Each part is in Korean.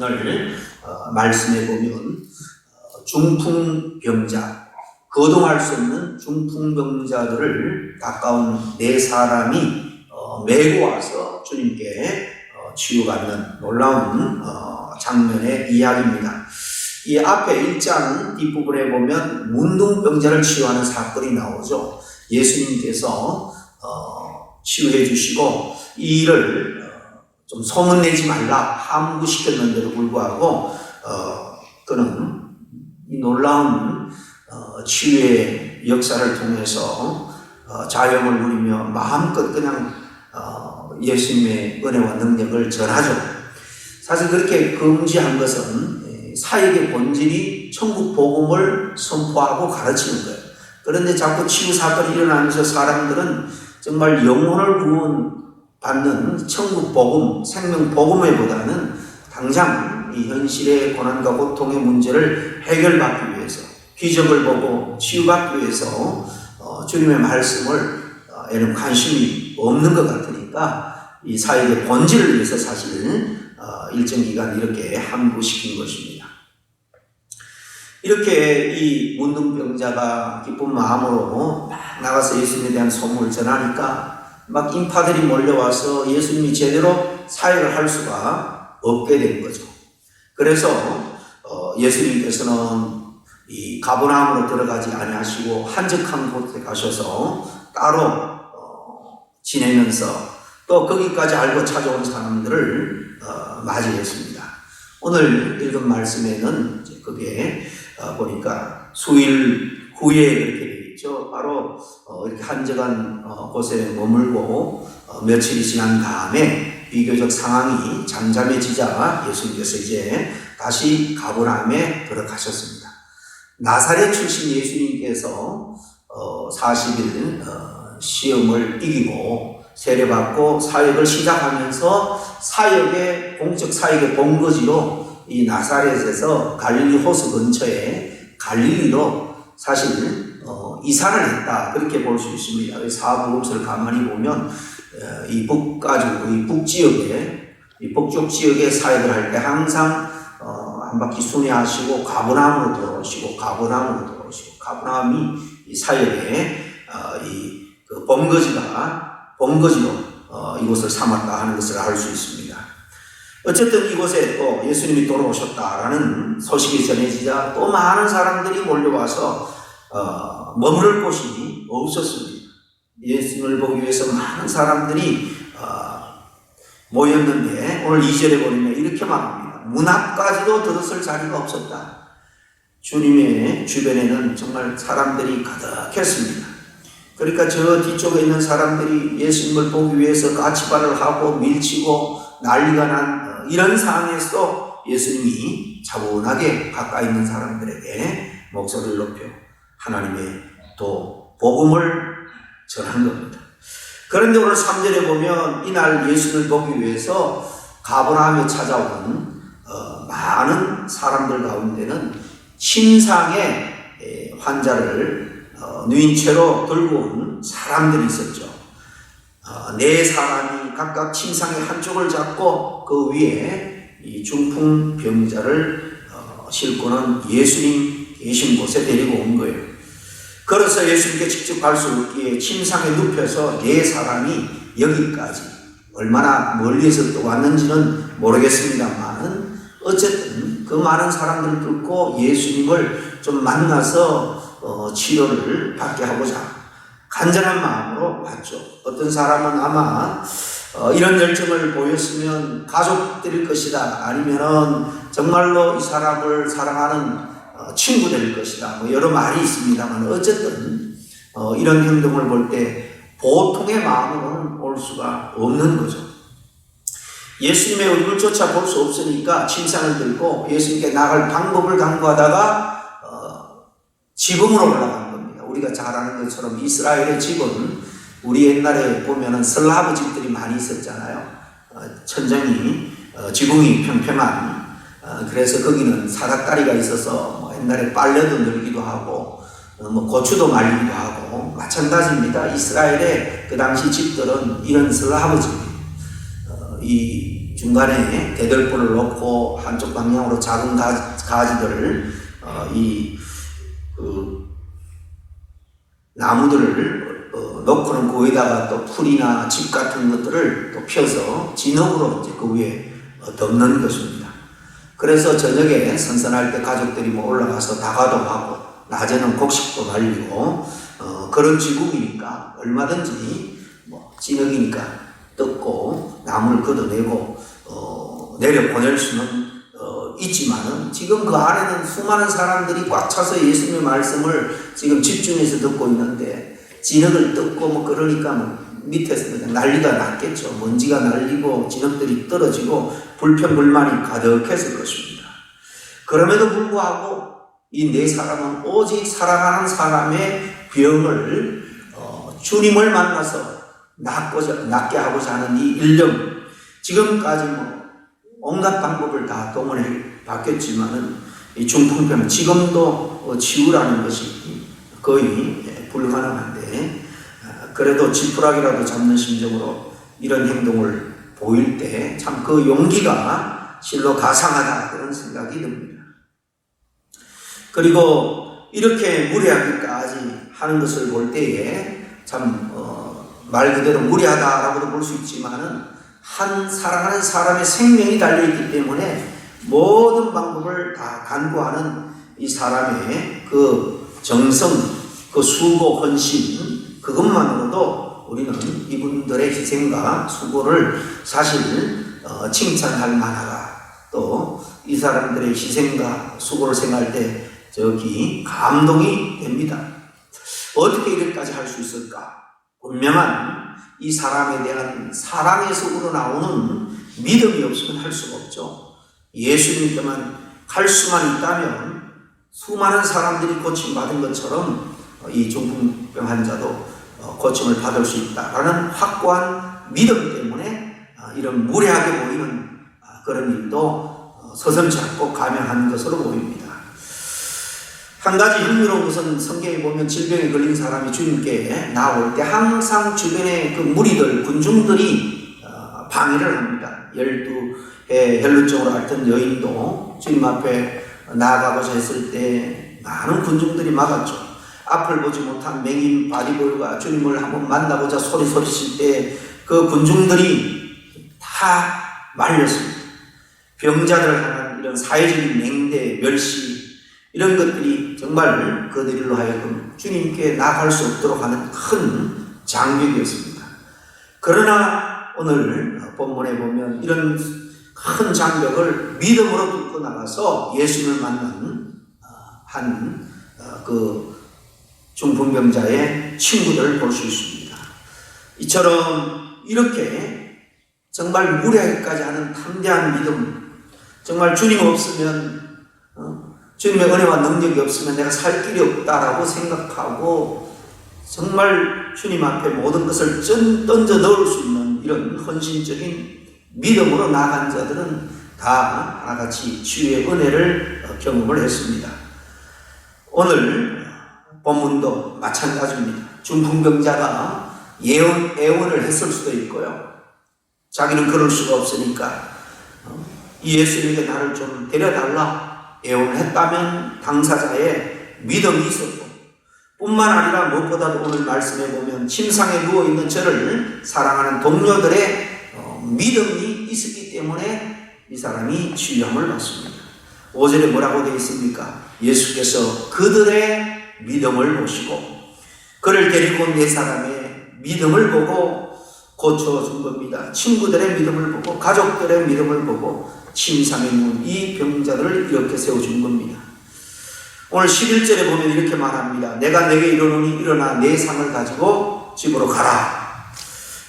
오늘 말씀해 보면 중풍병자, 거동할 수 없는 중풍병자들을 가까운 네 사람이 메고 와서 주님께 치유받는 놀라운 장면의 이야기입니다. 이 앞에 1장 뒷부분에 보면 문둥병자를 치유하는 사건이 나오죠. 예수님께서 치유해 주시고 이 일을 좀 소문내지 말라 함구시켰는데도 불구하고 그는 이 놀라운 치유의 역사를 통해서 자영을 누리며 마음껏 그냥 예수님의 은혜와 능력을 전하죠. 사실 그렇게 금지한 것은 사역의 본질이 천국 복음을 선포하고 가르치는 거예요. 그런데 자꾸 치유 사건이 일어나면서 사람들은 정말 영혼을 구원받는 천국 복음, 생명 복음에보다는 당장 이 현실의 고난과 고통의 문제를 해결받기 위해서, 기적을 보고 치유받기 위해서 주님의 말씀을 에는 관심이 없는 것 같으니까 이 사역의 본질을 위해서 사실 일정 기간 이렇게 함구시킨 것입니다. 이렇게 이 문둥병자가 기쁜 마음으로 막 나가서 예수님에 대한 소문을 전하니까 막 인파들이 몰려와서 예수님이 제대로 사역을 할 수가 없게 된 거죠. 그래서 예수님께서는 이 가버나움으로 들어가지 아니하시고 한적한 곳에 가셔서 따로 지내면서 또 거기까지 알고 찾아온 사람들을 맞이했습니다. 오늘 읽은 말씀에는 그게 보니까 수일 후에 이렇게 되어 있죠. 바로 이렇게 한적한 곳에 머물고 며칠이 지난 다음에 비교적 상황이 잠잠해지자 예수님께서 이제 다시 가버나움에 들어가셨습니다. 나사렛 출신 예수님께서 40일 시험을 이기고 세례받고 사역을 시작하면서 공적 사역의 본거지로 이 나사렛에서 갈릴리 호수 근처에 갈릴리로 사실 이사를 했다, 그렇게 볼 수 있습니다. 사복음서를 가만히 보면 이 북지역에, 이 북쪽 지역에 사역을 할 때 항상 한 바퀴 순회하시고 가버나움으로 돌아오시고 가버나움이 이 사역의 그 본거지로 이곳을 삼았다 하는 것을 알 수 있습니다. 어쨌든 이곳에 또 예수님이 돌아오셨다라는 소식이 전해지자 또 많은 사람들이 몰려와서 머무를 곳이 없었습니다. 예수님을 보기 위해서 많은 사람들이 모였는데 오늘 2절에 보면 이렇게 말합니다. 문 앞까지도 들어설 자리가 없었다. 주님의 주변에는 정말 사람들이 가득했습니다. 그러니까 저 뒤쪽에 있는 사람들이 예수님을 보기 위해서 까치발을 하고 밀치고 난리가 난 이런 상황에서도 예수님이 차분하게 가까이 있는 사람들에게 목소리를 높여 하나님의 또 복음을 전한 겁니다. 그런데 오늘 3절에 보면 이날 예수를 보기 위해서 가버나움에 찾아온 많은 사람들 가운데는 침상에 환자를 누인 채로 들고 온 사람들이 있었죠. 네 사람이 각각 침상의 한쪽을 잡고 그 위에 이 중풍병자를 싣고는 예수님 계신 곳에 데리고 온 거예요. 걸어서 예수님께 직접 갈 수 없기에 침상에 눕혀서 네 사람이 여기까지 얼마나 멀리에서 또 왔는지는 모르겠습니다만 어쨌든 그 많은 사람들을 뚫고 예수님을 좀 만나서 치료를 받게 하고자 간절한 마음으로 왔죠. 어떤 사람은 아마 이런 열정을 보였으면 가족들일 것이다, 아니면은 정말로 이 사람을 사랑하는 친구 될 것이다, 여러 말이 있습니다만 어쨌든 이런 행동을 볼 때 보통의 마음으로는 올 수가 없는 거죠. 예수님의 얼굴조차 볼 수 없으니까 침상을 들고 예수님께 나갈 방법을 강구하다가 지붕으로 올라간 겁니다. 우리가 잘 아는 것처럼 이스라엘의 집은 우리 옛날에 보면은 슬라브 집들이 많이 있었잖아요. 천정이 지붕이 평평한, 그래서 거기는 사닥다리가 있어서 옛날에 빨래도 널기도 하고 고추도 말리기도 하고 마찬가지입니다. 이스라엘의 그 당시 집들은 이런 슬라브 집, 이 중간에 대들보를 놓고 한쪽 방향으로 작은 가지들을 나무들을 놓고는 그 위에다가 또 풀이나 집 같은 것들을 또 펴서 진흙으로 이제 그 위에 덮는 것입니다. 그래서 저녁에 선선할 때 가족들이 올라가서 다과도 하고 낮에는 곡식도 말리고 그런 지국이니까 얼마든지 진흙이니까 뜯고 나무를 걷어내고 내려 보낼 수는 있지만은 지금 그 안에는 수많은 사람들이 꽉 차서 예수님의 말씀을 지금 집중해서 듣고 있는데 진흙을 뜯고 그러니까 밑에서 그냥 난리가 났겠죠. 먼지가 날리고 진흙들이 떨어지고 불평불만이 가득했을 것입니다. 그럼에도 불구하고 이 네 사람은 오직 사랑하는 사람의 병을 주님을 만나서 낫게 하고자 하는 이 일념, 지금까지 온갖 방법을 다 동원해 봤겠지만은 이 중풍병 지금도 치유라는 것이 거의 불가능한데 그래도 지푸라기라도 잡는 심정으로 이런 행동을 보일 때 참 그 용기가 실로 가상하다 그런 생각이 듭니다. 그리고 이렇게 무례하기까지 하는 것을 볼 때에 참 말 그대로 무례하다라고도 볼 수 있지만은 한 사랑하는 사람의 생명이 달려있기 때문에 모든 방법을 다 간구하는 이 사람의 그 정성, 그 수고, 헌신 그것만으로도 우리는 이분들의 희생과 수고를 사실 칭찬할 만하다. 또 이 사람들의 희생과 수고를 생각할 때 저기 감동이 됩니다. 어떻게 이렇게까지 할 수 있을까? 분명한 이 사람에 대한 사랑에서 우러나오는 믿음이 없으면 할 수가 없죠. 예수님께만 갈 수만 있다면 수많은 사람들이 고침받은 것처럼 이 중풍병 환자도 고침을 받을 수 있다라는 확고한 믿음 때문에 이런 무례하게 보이는 그런 일도 서슴지 않고 감행한 것으로 보입니다. 한 가지 흥미로운 것은 성경에 보면 질병에 걸린 사람이 주님께 나올 때 항상 주변의 그 무리들, 군중들이 방해를 합니다. 12의 혈루증으로 앓던 여인도 주님 앞에 나아가고자 했을 때 많은 군중들이 막았죠. 앞을 보지 못한 맹인 바리볼과 주님을 한번 만나보자 소리칠 때 그 군중들이 다 말렸습니다. 병자들을 향한 이런 사회적인 맹대, 멸시 이런 것들이 정말 그들로 하여금 주님께 나아갈 수 없도록 하는 큰 장벽이었습니다. 그러나 오늘 본문에 보면 이런 큰 장벽을 믿음으로 뚫고 나가서 예수님을 만난 그 중풍병자의 친구들을 볼 수 있습니다. 이처럼 이렇게 정말 무례하기까지 하는 담대한 믿음, 정말 주님 없으면 주님의 은혜와 능력이 없으면 내가 살 길이 없다라고 생각하고 정말 주님 앞에 모든 것을 던져 넣을 수 있는 이런 헌신적인 믿음으로 나아간 자들은 다 하나같이 치유의 은혜를 경험을 했습니다. 오늘 본문도 마찬가지입니다. 중풍병자가 애원을 했을 수도 있고요. 자기는 그럴 수가 없으니까 예수님에게 나를 좀 데려달라 애원을 했다면 당사자의 믿음이 있었고 뿐만 아니라 무엇보다도 오늘 말씀해 보면 침상에 누워있는 저를 사랑하는 동료들의 믿음이 있었기 때문에 이 사람이 치유함을 받습니다. 5절에 뭐라고 되어 있습니까? 예수께서 그들의 믿음을 보시고 그를 데리고 온 네 사람의 믿음을 보고 고쳐준 겁니다. 친구들의 믿음을 보고 가족들의 믿음을 보고 침상에 누운 이 병자를 이렇게 세워준 겁니다. 오늘 11절에 보면 이렇게 말합니다. 내가 내게 이르노니 일어나 내 상을 가지고 집으로 가라.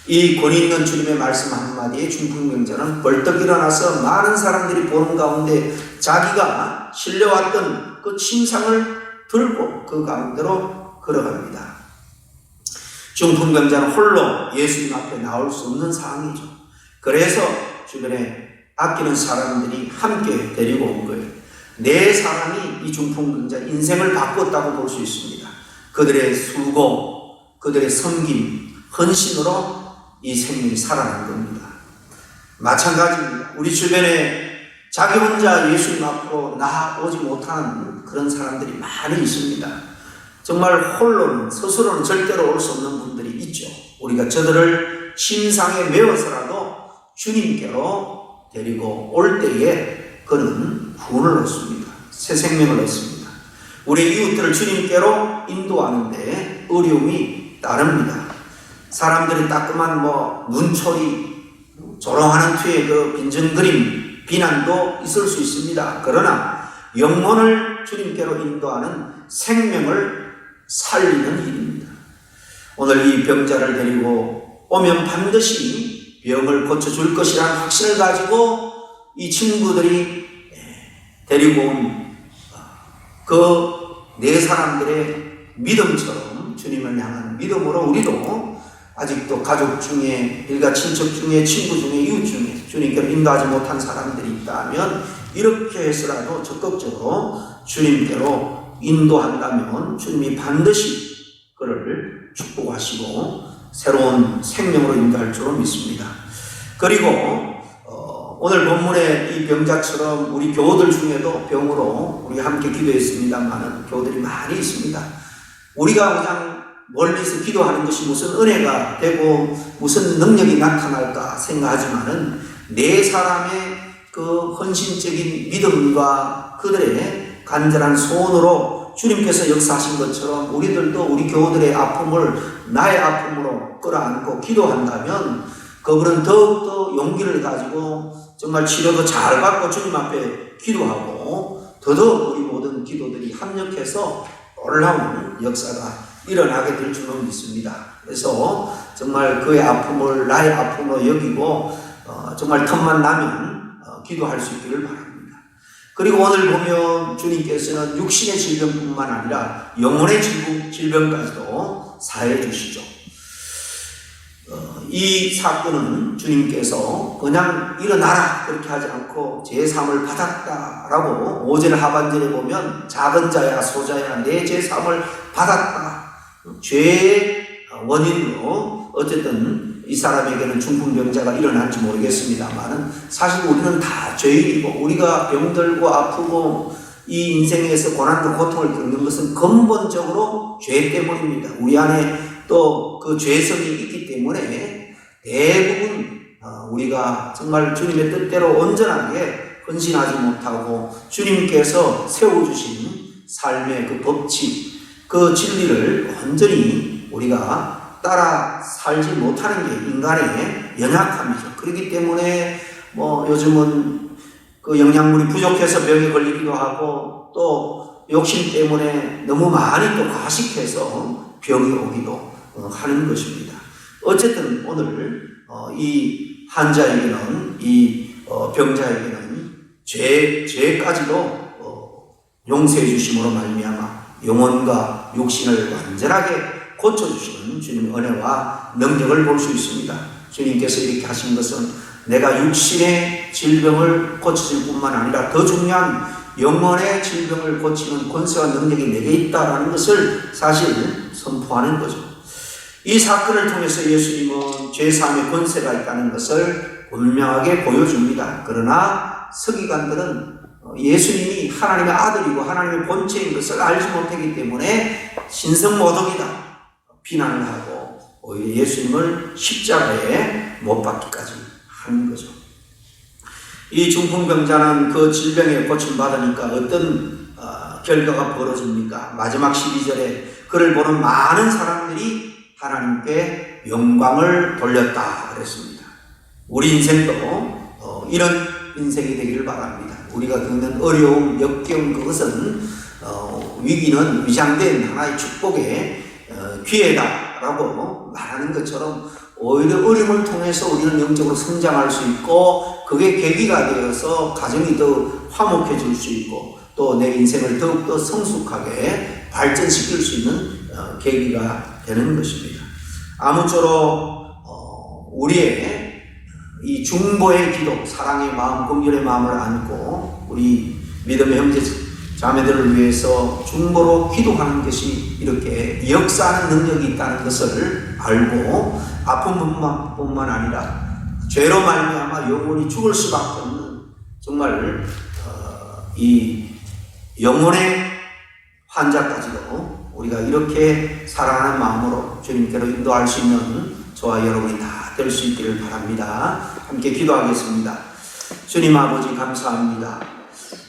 이 권위 있는 주님의 말씀 한마디에 중풍병자는 벌떡 일어나서 많은 사람들이 보는 가운데 자기가 실려왔던 그 침상을 들고 그 가운데로 걸어갑니다. 중풍병자는 홀로 예수님 앞에 나올 수 없는 상황이죠. 그래서 주변에 아끼는 사람들이 함께 데리고 온 거예요. 네 사람이 이 중풍병자 인생을 바꿨다고 볼 수 있습니다. 그들의 수고, 그들의 섬김, 헌신으로 이 생명이 살아난 겁니다. 마찬가지입니다. 우리 주변에 자기 혼자 예수님 앞으로 나아오지 못하는 그런 사람들이 많이 있습니다. 정말 홀로는 스스로는 절대로 올 수 없는 분들이 있죠. 우리가 저들을 침상에 메워서라도 주님께로 데리고 올 때에 그는 구원을 얻습니다. 새 생명을 얻습니다. 우리 이웃들을 주님께로 인도하는데 어려움이 따릅니다. 사람들이 따끔한 눈초리, 조롱하는 뒤에 그 빈정거림, 비난도 있을 수 있습니다. 그러나 영혼을 주님께로 인도하는 생명을 살리는 일입니다. 오늘 이 병자를 데리고 오면 반드시 병을 고쳐줄 것이라는 확신을 가지고 이 친구들이 데리고 온 그 네 사람들의 믿음처럼 주님을 향한 믿음으로 우리도 아직도 가족 중에, 일가 친척 중에, 친구 중에, 이웃 중에 주님께로 인도하지 못한 사람들이 있다면 이렇게 해서라도 적극적으로 주님께로 인도한다면 주님이 반드시 그를 축복하시고 새로운 생명으로 인도할 줄로 믿습니다. 그리고 오늘 본문의 이 병자처럼 우리 교우들 중에도 병으로 우리 함께 기도했습니다만 교우들이 많이 있습니다. 우리가 그냥 멀리서 기도하는 것이 무슨 은혜가 되고 무슨 능력이 나타날까 생각하지만은 네 사람의 그 헌신적인 믿음과 그들의 간절한 소원으로 주님께서 역사하신 것처럼 우리들도 우리 교우들의 아픔을 나의 아픔으로 끌어안고 기도한다면 그분은 더욱더 용기를 가지고 정말 치료도 잘 받고 주님 앞에 기도하고 더더욱 우리 모든 기도들이 합력해서 놀라운 역사가 일어나게 될 줄로 믿습니다. 그래서 정말 그의 아픔을 나의 아픔으로 여기고 정말 틈만 나면 기도할 수 있기를 바랍니다. 그리고 오늘 보면 주님께서는 육신의 질병뿐만 아니라 영혼의 질병까지도 사해 주시죠. 이 사건은 주님께서 그냥 일어나라 그렇게 하지 않고 제3을 받았다라고 5절 하반절에 보면 작은 자야 소자야 내 제3을 받았다. 죄의 원인으로 어쨌든 이 사람에게는 중풍병자가 일어날지 모르겠습니다만 사실 우리는 다 죄인이고 우리가 병들고 아프고 이 인생에서 고난과 고통을 겪는 것은 근본적으로 죄 때문입니다. 우리 안에 또 그 죄성이 있기 때문에 대부분 우리가 정말 주님의 뜻대로 온전하게 헌신하지 못하고 주님께서 세워주신 삶의 그 법칙, 그 진리를 완전히 우리가 따라 살지 못하는 게 인간의 연약함이죠. 그렇기 때문에 요즘은 그 영양분이 부족해서 병에 걸리기도 하고 또 욕심 때문에 너무 많이 또 과식해서 병이 오기도 하는 것입니다. 어쨌든 오늘 이 환자에게는 이 병자에게는 죄까지도 용서해 주심으로 말미암아 영혼과 육신을 완전하게 고쳐주시는 주님의 은혜와 능력을 볼 수 있습니다. 주님께서 이렇게 하신 것은 내가 육신의 질병을 고쳐줄 뿐만 아니라 더 중요한 영혼의 질병을 고치는 권세와 능력이 내게 있다라는 것을 사실 선포하는 거죠. 이 사건을 통해서 예수님은 죄사함의 권세가 있다는 것을 분명하게 보여줍니다. 그러나 서기관들은 예수님이 하나님의 아들이고 하나님의 본체인 것을 알지 못했기 때문에 신성모독이다 비난을 하고 오히려 예수님을 십자가에 못 박기까지 하는 거죠. 이 중풍병자는 그 질병에 고침받으니까 어떤 결과가 벌어집니까? 마지막 12절에 그를 보는 많은 사람들이 하나님께 영광을 돌렸다 그랬습니다. 우리 인생도 이런 인생이 되기를 바랍니다. 우리가 겪는 어려움, 역겨움 그것은 위기는 위장된 하나의 축복의 기회다라고 말하는 것처럼 오히려 어려움을 통해서 우리는 영적으로 성장할 수 있고 그게 계기가 되어서 가정이 더 화목해질 수 있고 또 내 인생을 더욱더 성숙하게 발전시킬 수 있는 계기가 되는 것입니다. 아무쪼록 우리의 이 중보의 기도, 사랑의 마음, 긍휼의 마음을 안고 우리 믿음의 형제 자매들을 위해서 중보로 기도하는 것이 이렇게 역사하는 능력이 있다는 것을 알고 아픔뿐만 아니라 죄로 말미암아 영혼이 죽을 수밖에 없는 정말 이 영혼의 환자까지도 우리가 이렇게 사랑하는 마음으로 주님께로 인도할 수 있는 저와 여러분이 다 될 수 있기를 바랍니다. 함께 기도하겠습니다. 주님 아버지 감사합니다.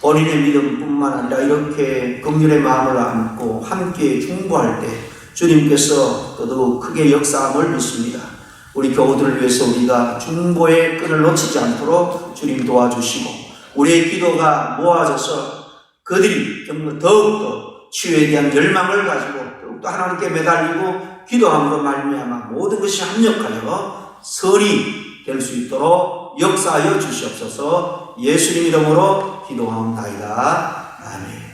본인의 믿음뿐만 아니라 이렇게 긍휼의 마음을 안고 함께 중보할 때 주님께서 더더욱 크게 역사함을 믿습니다. 우리 교우들을 위해서 우리가 중보의 끈을 놓치지 않도록 주님 도와주시고 우리의 기도가 모아져서 그들이 정말 더욱더 치유에 대한 열망을 가지고 더욱더 하나님께 매달리고 기도함으로 말미암아 모든 것이 합력하여 선이 될 수 있도록 역사하여 주시옵소서. 예수님 이름으로 기도하옵나이다. 아멘.